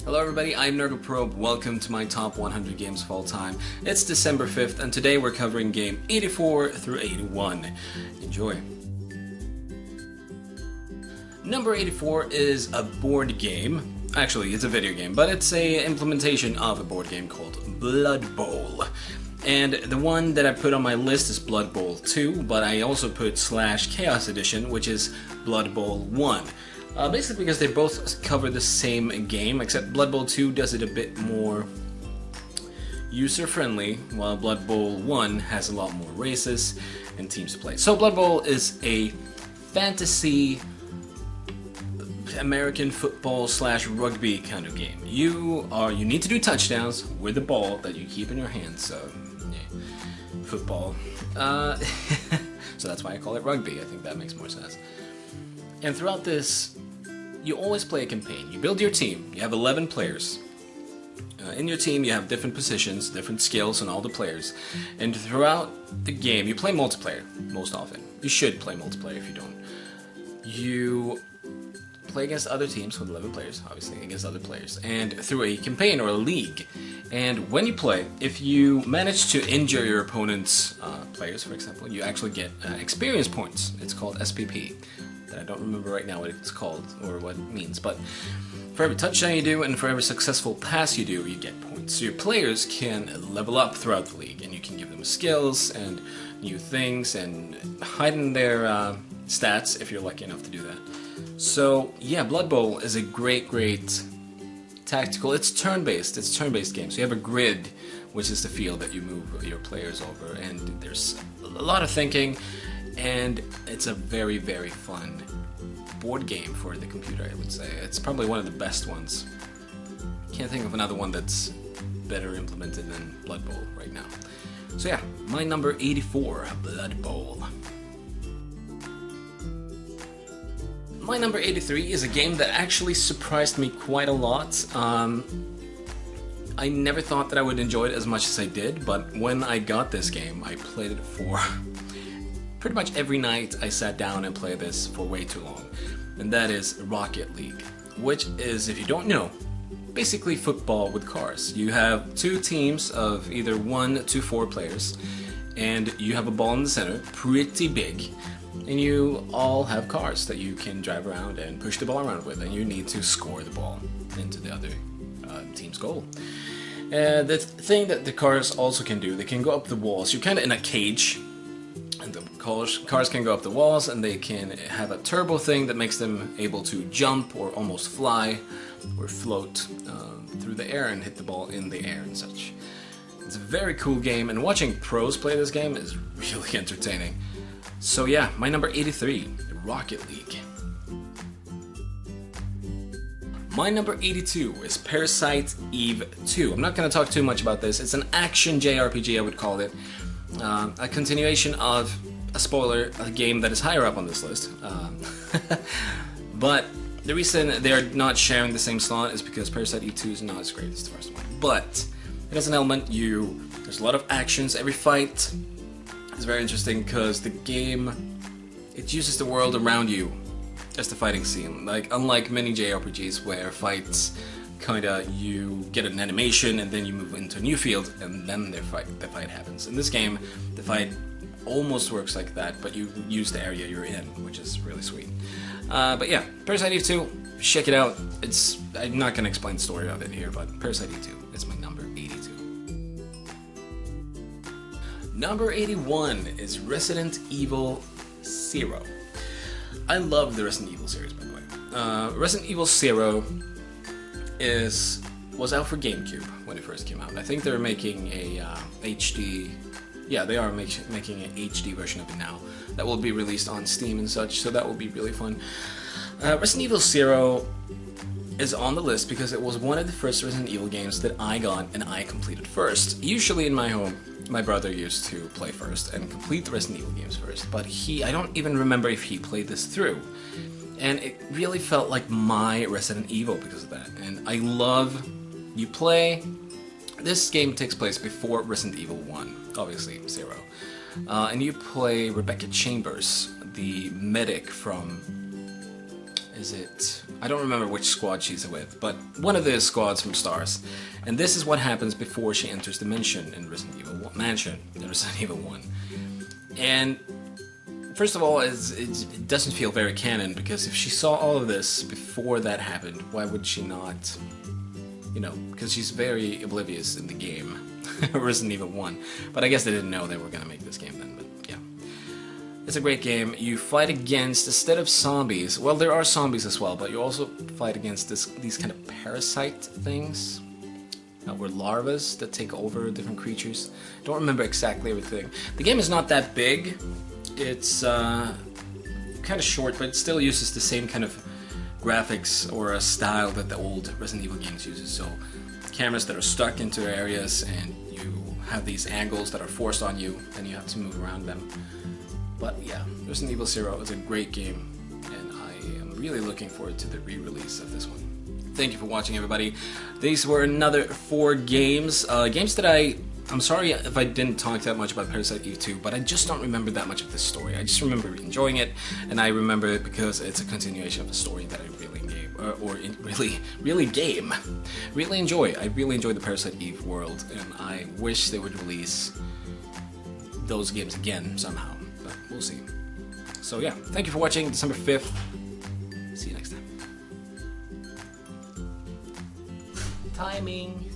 Hello everybody, I'm Nurgleprobe. Welcome to my top 100 games of all time. It's December 5th and today we're covering game 84 through 81. Enjoy. Number 84 is a board game. Actually, it's a video game, but it's a implementation of a board game called Blood Bowl. And the one that I put on my list is Blood Bowl 2, but I also put /Chaos Edition, which is Blood Bowl 1. Basically because they both cover the same game, except Blood Bowl 2 does it a bit more user-friendly, while Blood Bowl 1 has a lot more races and teams to play. So Blood Bowl is a fantasy American football / rugby kind of game. You need to do touchdowns with the ball that you keep in your hand, so yeah, football. So that's why I call it rugby. I think that makes more sense. And throughout this, you always play a campaign. You build your team. You have 11 players. In your team, you have different positions, different skills, and all the players. And throughout the game, you play multiplayer most often. You should play multiplayer if you don't. You play against other teams with 11 players, obviously, against other players, and through a campaign or a league. And when you play, if you manage to injure your opponent's players, for example, you actually get experience points. It's called SPP. I don't remember right now what it's called or what it means, but for every touchdown you do and for every successful pass you do, you get points. So your players can level up throughout the league, and you can give them skills and new things and heighten their stats if you're lucky enough to do that. So yeah, Blood Bowl is a great tactical. It's turn-based game. So you have a grid, which is the field that you move your players over, and there's a lot of thinking. And it's a very fun board game for the computer, I would say. It's probably one of the best ones. Can't think of another one that's better implemented than Blood Bowl right now. So yeah, my number 84, Blood Bowl. My number 83 is a game that actually surprised me quite a lot. I never thought that I would enjoy it as much as I did, but when I got this game, I played it for pretty much every night. I sat down and played this for way too long, and that is Rocket League, which is, if you don't know, basically football with cars. You have two teams of either 1 to 4 players, and you have a ball in the center, pretty big, and you all have cars that you can drive around and push the ball around with, and you need to score the ball into the other team's goal. The thing that the cars also can do, they can go up the walls. You're kind of in a cage, and the cars can go up the walls, and they can have a turbo thing that makes them able to jump or almost fly or float through the air and hit the ball in the air and such. It's a very cool game, and watching pros play this game is really entertaining. So yeah, my number 83, Rocket League. My number 82 is Parasite Eve 2. I'm not going to talk too much about this. It's an action JRPG, I would call it. A continuation of a game that is higher up on this list. But the reason they're not sharing the same slot is because Parasite Eve 2 is not as great as the first one. But it has an element, there's a lot of actions. Every fight is very interesting because the game, it uses the world around you as the fighting scene. Like, unlike many JRPGs where fights you get an animation and then you move into a new field and then the fight happens. In this game, the fight almost works like that, but you use the area you're in, which is really sweet. But yeah, Parasite Eve 2, check it out. I'm not going to explain the story of it here, but Parasite Eve 2 is my number 82. Number 81 is Resident Evil 0. I love the Resident Evil series, by the way. Resident Evil 0 was out for GameCube when it first came out. I think they're making a HD. Yeah, they are making an HD version of it now. That will be released on Steam and such, so that will be really fun. Resident Evil 0 is on the list because it was one of the first Resident Evil games that I got and I completed first. Usually in my home, my brother used to play first and complete the Resident Evil games first, but I don't even remember if he played this through. And it really felt like my Resident Evil because of that. And I love, this game takes place before Resident Evil 1, obviously 0. And you play Rebecca Chambers, the medic from is it? I don't remember which squad she's with, but one of the squads from Stars. And this is what happens before she enters the mansion in Resident Evil 1. And first of all, it doesn't feel very canon, because if she saw all of this before that happened, why would she not? You know, because she's very oblivious in the game, Resident Evil 1. But I guess they didn't know they were gonna make this game then, but yeah. It's a great game. You fight against, instead of zombies, well, there are zombies as well, but you also fight against these kind of parasite things. Or larvas that take over different creatures. Don't remember exactly everything. The game is not that big. It's kind of short, but it still uses the same kind of graphics or a style that the old Resident Evil games uses. So cameras that are stuck into areas, and you have these angles that are forced on you, and you have to move around them. But yeah, Resident Evil 0 is a great game, and I am really looking forward to the re-release of this one. Thank you for watching, everybody. These were another 4 games. Games that I'm sorry if I didn't talk that much about Parasite Eve 2, but I just don't remember that much of this story. I just remember enjoying it, and I remember it because it's a continuation of a story that I really really enjoy. I really enjoy the Parasite Eve world, and I wish they would release those games again somehow, but we'll see. So yeah, thank you for watching. December 5th. See you next time. Timing.